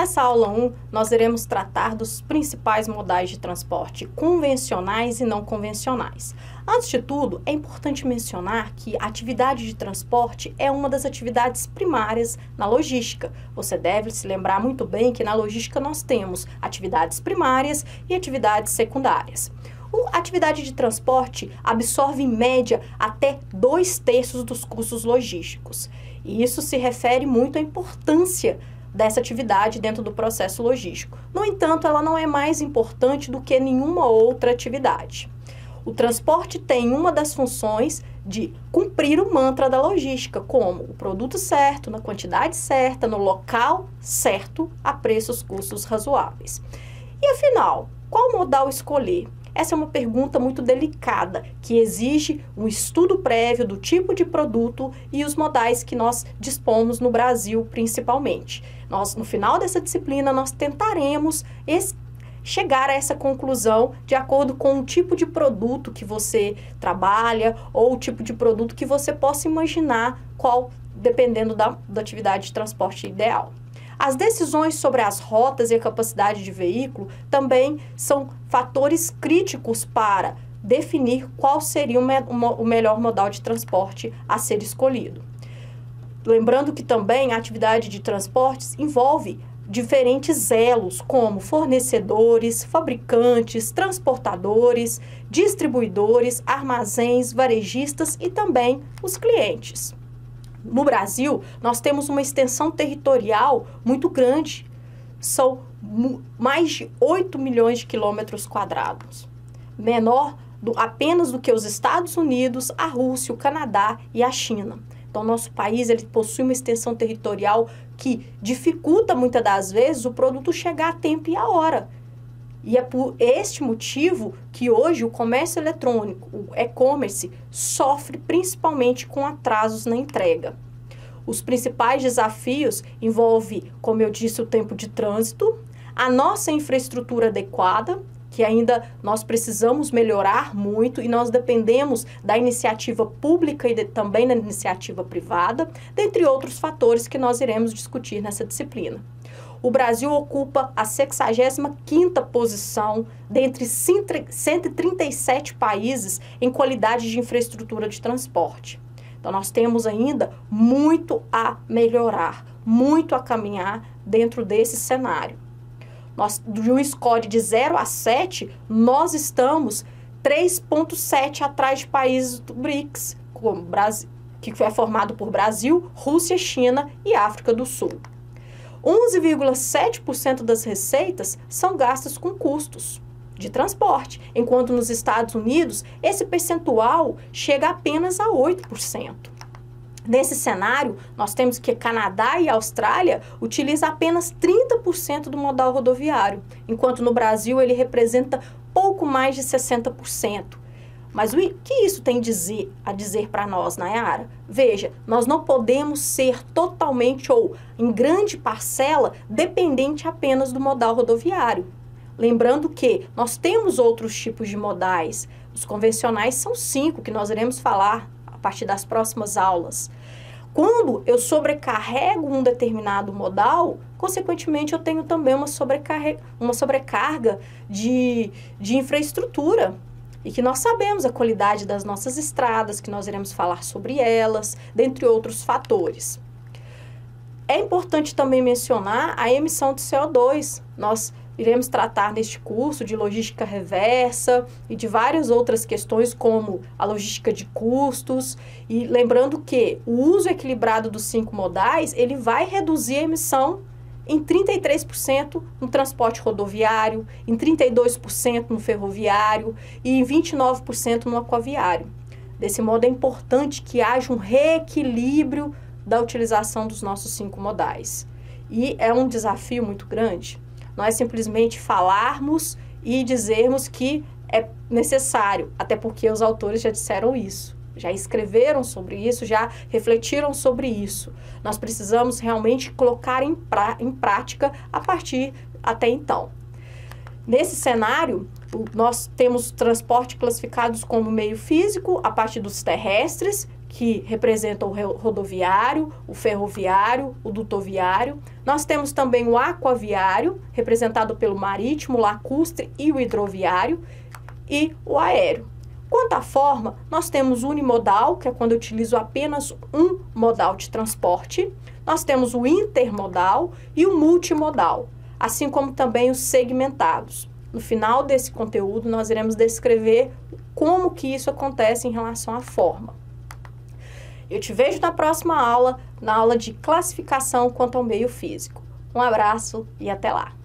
Nessa aula 1, nós iremos tratar dos principais modais de transporte convencionais e não convencionais. Antes de tudo, é importante mencionar que a atividade de transporte é uma das atividades primárias na logística. Você deve se lembrar muito bem que na logística nós temos atividades primárias e atividades secundárias. A atividade de transporte absorve, em média, até 2/3 dos custos logísticos. E isso se refere muito à importância dessa atividade dentro do processo logístico. No entanto, ela não é mais importante do que nenhuma outra atividade. O transporte tem uma das funções de cumprir o mantra da logística, como o produto certo, na quantidade certa, no local certo, a preços, custos razoáveis. E afinal, qual modal escolher? Essa é uma pergunta muito delicada, que exige um estudo prévio do tipo de produto e os modais que nós dispomos no Brasil, principalmente. No final dessa disciplina, nós tentaremos chegar a essa conclusão de acordo com o tipo de produto que você trabalha ou o tipo de produto que você possa imaginar dependendo da atividade de transporte ideal. As decisões sobre as rotas e a capacidade de veículo também são fatores críticos para definir qual seria o melhor modal de transporte a ser escolhido. Lembrando que também a atividade de transportes envolve diferentes elos, como fornecedores, fabricantes, transportadores, distribuidores, armazéns, varejistas e também os clientes. No Brasil, nós temos uma extensão territorial muito grande. São mais de 8 milhões de quilômetros quadrados. Menor apenas do que os Estados Unidos, a Rússia, o Canadá e a China. Então, nosso país ele possui uma extensão territorial que dificulta, muitas das vezes, o produto chegar a tempo e a hora. E é por este motivo que hoje o comércio eletrônico, o e-commerce, sofre principalmente com atrasos na entrega. Os principais desafios envolvem, como eu disse, o tempo de trânsito, a nossa infraestrutura adequada, que ainda nós precisamos melhorar muito e nós dependemos da iniciativa pública e também da iniciativa privada, dentre outros fatores que nós iremos discutir nessa disciplina. O Brasil ocupa a 65ª posição dentre 137 países em qualidade de infraestrutura de transporte. Então, nós temos ainda muito a melhorar, muito a caminhar dentro desse cenário. De um score de 0 a 7, nós estamos 3,7 atrás de países do BRICS, como Brasil, que é formado por Brasil, Rússia, China e África do Sul. 11,7% das receitas são gastas com custos de transporte, enquanto nos Estados Unidos esse percentual chega apenas a 8%. Nesse cenário, nós temos que Canadá e Austrália utilizam apenas 30% do modal rodoviário, enquanto no Brasil ele representa pouco mais de 60%. Mas o que isso tem a dizer para nós, Nayara? Veja, nós não podemos ser totalmente ou em grande parcela dependente apenas do modal rodoviário. Lembrando que nós temos outros tipos de modais. Os convencionais são 5, que nós iremos falar a partir das próximas aulas. Quando eu sobrecarrego um determinado modal, consequentemente eu tenho também uma sobrecarga de infraestrutura. E que nós sabemos a qualidade das nossas estradas, que nós iremos falar sobre elas, dentre outros fatores. É importante também mencionar a emissão de CO2. Nós iremos tratar neste curso de logística reversa e de várias outras questões como a logística de custos. E lembrando que o uso equilibrado dos 5 modais, ele vai reduzir a emissão em 33% no transporte rodoviário, em 32% no ferroviário e em 29% no aquaviário. Desse modo, é importante que haja um reequilíbrio da utilização dos nossos 5 modais. E é um desafio muito grande. Não é simplesmente falarmos e dizermos que é necessário, até porque os autores já disseram isso. Já escreveram sobre isso, já refletiram sobre isso. Nós precisamos realmente colocar em prática a partir até então. Nesse cenário, nós temos transporte classificados como meio físico, a partir dos terrestres, que representa o rodoviário, o ferroviário, o dutoviário. Nós temos também o aquaviário, representado pelo marítimo, o lacustre e o hidroviário, e o aéreo. Quanto à forma, nós temos o unimodal, que é quando eu utilizo apenas um modal de transporte. Nós temos o intermodal e o multimodal, assim como também os segmentados. No final desse conteúdo, nós iremos descrever como que isso acontece em relação à forma. Eu te vejo na próxima aula, na aula de classificação quanto ao meio físico. Um abraço e até lá!